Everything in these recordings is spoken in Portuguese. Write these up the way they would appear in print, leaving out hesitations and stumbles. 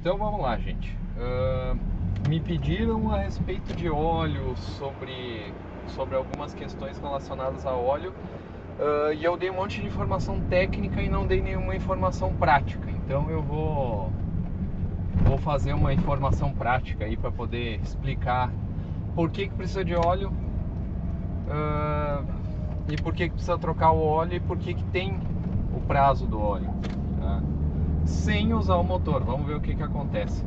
Então vamos lá, gente. Me pediram a respeito de óleo, sobre algumas questões relacionadas a óleo, e eu dei um monte de informação técnica e não dei nenhuma informação prática. Então eu vou fazer uma informação prática aí para poder explicar por que precisa de óleo, e por que precisa trocar o óleo e por que tem o prazo do óleo, tá? Sem usar o motor. Vamos ver o que acontece.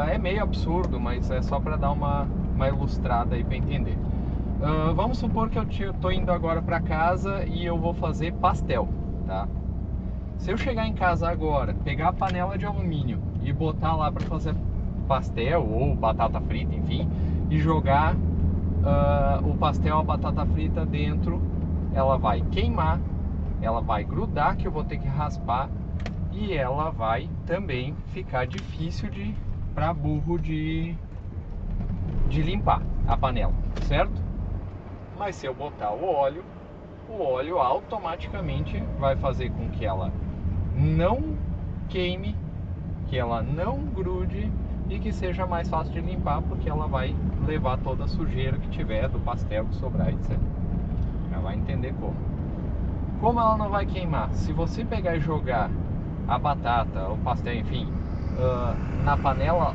É meio absurdo, mas é só para dar uma ilustrada aí para entender. Vamos supor que eu tô indo agora para casa e eu vou fazer pastel, tá? Se eu chegar em casa agora, pegar a panela de alumínio e botar lá para fazer pastel ou batata frita, enfim, e jogar o pastel, a batata frita dentro, ela vai queimar, ela vai grudar, que eu vou ter que raspar, e ela vai também ficar difícil para burro de limpar a panela, certo? Mas se eu botar o óleo automaticamente vai fazer com que ela não queime, que ela não grude e que seja mais fácil de limpar, porque ela vai levar toda a sujeira que tiver do pastel, que sobrar, etc. Ela vai entender como ela não vai queimar. Se você pegar e jogar a batata, o pastel, enfim, na panela,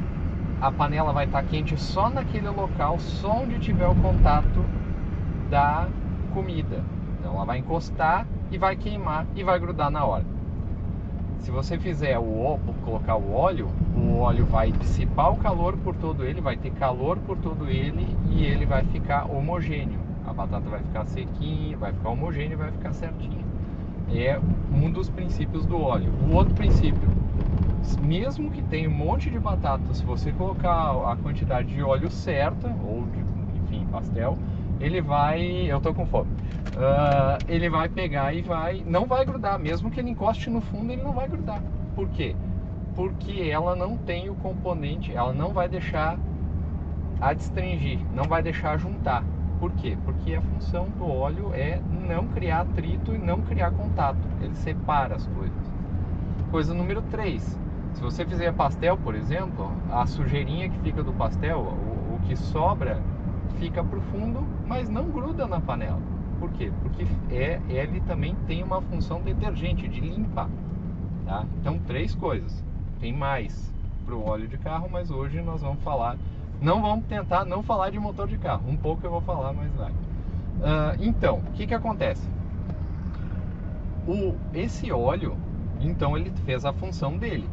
a panela vai estar quente só naquele local, só onde tiver o contato da comida. Então ela vai encostar e vai queimar e vai grudar na hora. Se você fizer colocar o óleo vai dissipar o calor por todo ele, vai ter calor por todo ele e ele vai ficar homogêneo. A batata vai ficar sequinha, vai ficar homogêneo e vai ficar certinho. É um dos princípios do óleo. O outro princípio, mesmo que tenha um monte de batata, se você colocar a quantidade de óleo certa, ou de, enfim, pastel, ele vai... Eu tô com fome. Ele vai pegar e não vai grudar. Mesmo que ele encoste no fundo, ele não vai grudar. Por quê? Porque ela não tem o componente, ela não vai deixar adstringir, não vai deixar juntar. Por quê? Porque a função do óleo é não criar atrito e não criar contato. Ele separa as coisas. Coisa número 3. Se você fizer pastel, por exemplo, a sujeirinha que fica do pastel, o que sobra, fica pro fundo, mas não gruda na panela. Por quê? Porque ele também tem uma função detergente, de limpar, tá? Então, 3 coisas. Tem mais pro óleo de carro, mas hoje nós vamos falar... Não vamos tentar não falar de motor de carro. Um pouco eu vou falar, mas vai. Então, o que acontece? Esse óleo, então, ele fez a função dele,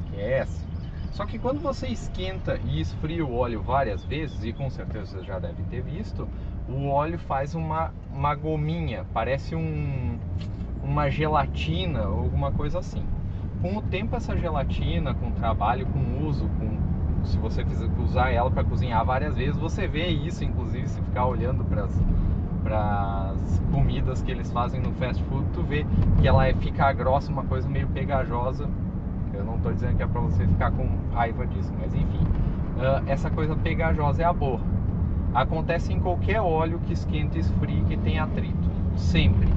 que é essa. Só que quando você esquenta e esfria o óleo várias vezes, e com certeza você já deve ter visto, o óleo faz uma gominha, parece uma gelatina ou alguma coisa assim. Com o tempo, essa gelatina, com o trabalho, com o uso, se você usar ela para cozinhar várias vezes, você vê isso, inclusive, se ficar olhando para as comidas que eles fazem no fast food, tu vê que ela fica grossa, uma coisa meio pegajosa. Eu não estou dizendo que é para você ficar com raiva disso, mas enfim, essa coisa pegajosa é a borra. Acontece em qualquer óleo que esquenta e esfria, que tem atrito, sempre.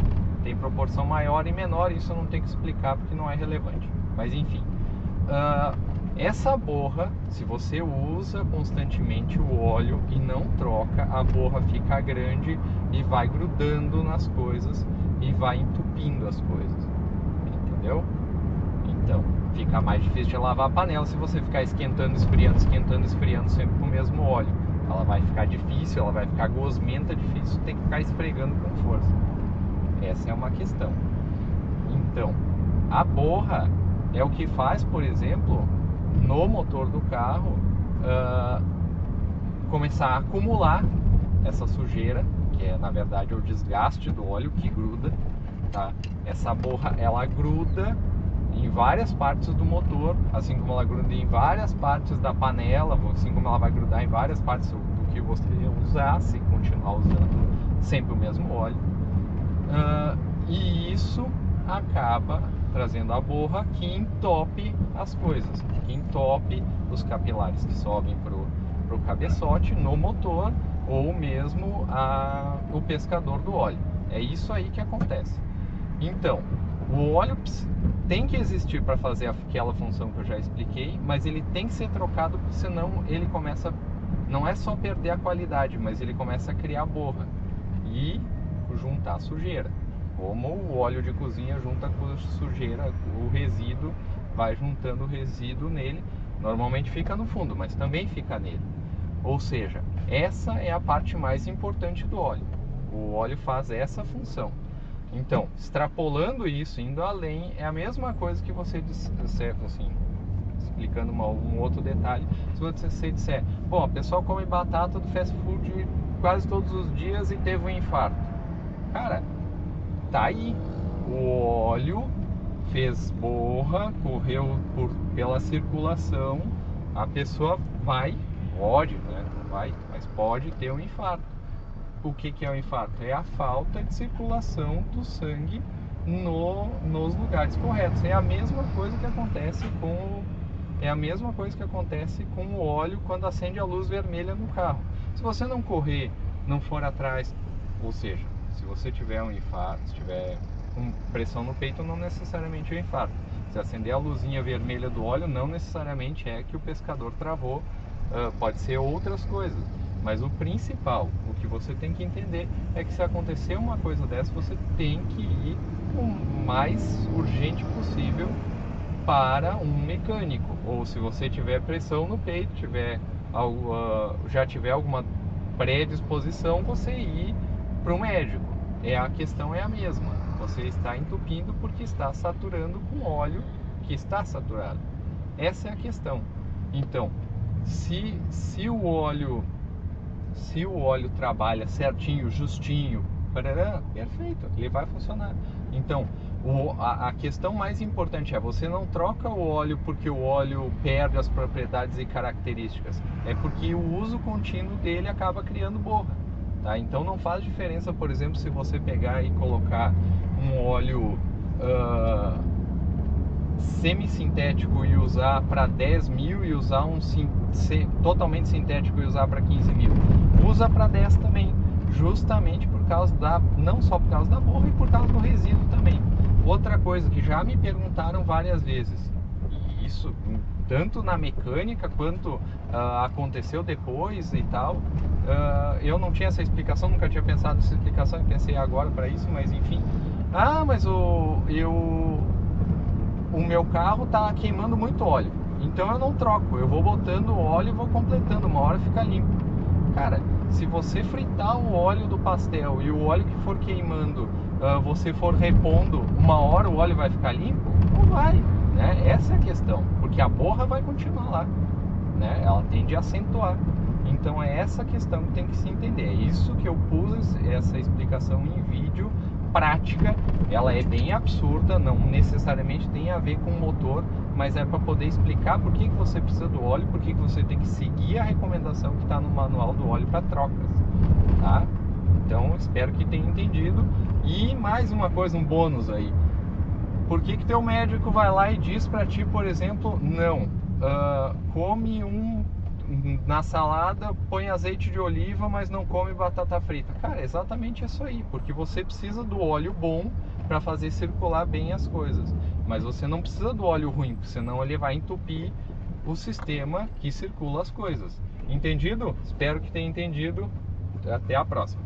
Tem proporção maior e menor, isso eu não tenho que explicar porque não é relevante, mas enfim. Essa borra, se você usa constantemente o óleo e não troca, a borra fica grande e vai grudando nas coisas e vai entupindo as coisas, entendeu? Então, fica mais difícil de lavar a panela se você ficar esquentando, esfriando sempre com o mesmo óleo. Ela vai ficar difícil, ela vai ficar gosmenta, difícil, tem que ficar esfregando com força. Essa é uma questão. Então, a borra é o que faz, por exemplo, no motor do carro, começar a acumular essa sujeira, que é na verdade o desgaste do óleo que gruda, tá? Essa borra, ela gruda em várias partes do motor, assim como ela gruda em várias partes da panela, assim como ela vai grudar em várias partes do que você usar, se continuar usando sempre o mesmo óleo. E isso acaba trazendo a borra que entope as coisas, que entope os capilares que sobem pro cabeçote no motor, ou mesmo o pescador do óleo. É isso aí que acontece. Então, O óleo tem que existir para fazer aquela função que eu já expliquei, mas ele tem que ser trocado, porque senão ele começa, não é só perder a qualidade, mas ele começa a criar borra e juntar sujeira. Como o óleo de cozinha junta com sujeira, o resíduo, vai juntando o resíduo nele, normalmente fica no fundo, mas também fica nele. Ou seja, essa é a parte mais importante do óleo. O óleo faz essa função. Então, extrapolando isso, indo além, é a mesma coisa que você disser, assim, explicando um outro detalhe. Se você disser, bom, a pessoa come batata do fast food quase todos os dias e teve um infarto. Cara, tá aí. O óleo fez borra, correu pela circulação, a pessoa pode, né? Não vai, mas pode ter um infarto. O que é o infarto? É a falta de circulação do sangue nos lugares corretos. É a mesma coisa que acontece com o óleo quando acende a luz vermelha no carro. Se você não correr, não for atrás, ou seja, se você tiver um infarto, se tiver com pressão no peito, não necessariamente é um infarto. Se acender a luzinha vermelha do óleo, não necessariamente é que o pescador travou, pode ser outras coisas. Mas o principal, o que você tem que entender é que se acontecer uma coisa dessa, você tem que ir o mais urgente possível para um mecânico. Ou se você tiver pressão no peito, já tiver alguma predisposição, você ir para o médico. A questão é a mesma. Você está entupindo porque está saturando com óleo que está saturado. Essa é a questão. Então, se o óleo trabalha certinho, justinho, perfeito, ele vai funcionar. Então, a questão mais importante é, você não troca o óleo porque o óleo perde as propriedades e características, é porque o uso contínuo dele acaba criando borra, tá? Então não faz diferença, por exemplo, se você pegar e colocar um óleo semi-sintético e usar para 10 mil e usar totalmente sintético e usar para 15 mil. Usa para 10 também, justamente por causa não só por causa da borra, e por causa do resíduo também. Outra coisa que já me perguntaram várias vezes, e isso tanto na mecânica quanto aconteceu depois e tal, eu não tinha essa explicação, nunca tinha pensado nessa explicação, pensei agora para isso, mas enfim. Mas o meu carro tá queimando muito óleo, então eu não troco, eu vou botando óleo e vou completando, uma hora fica limpo. Cara, se você fritar o óleo do pastel e o óleo que for queimando, você for repondo, uma hora o óleo vai ficar limpo? Não vai, né? Essa é a questão, porque a borra vai continuar lá, né? Ela tende a acentuar. Então é essa questão que tem que se entender. É isso que eu pus essa explicação em vídeo prática. Ela é bem absurda, não necessariamente tem a ver com o motor, mas é para poder explicar por que você precisa do óleo, por que você tem que seguir a recomendação que está no manual do óleo para trocas, tá? Então espero que tenha entendido. E mais uma coisa, um bônus aí. Por que teu médico vai lá e diz para ti, por exemplo, não, come na salada, põe azeite de oliva, mas não come batata frita? Cara, é exatamente isso aí, porque você precisa do óleo bom para fazer circular bem as coisas, mas você não precisa do óleo ruim, porque senão ele vai entupir o sistema que circula as coisas. Entendido? Espero que tenha entendido. Até a próxima.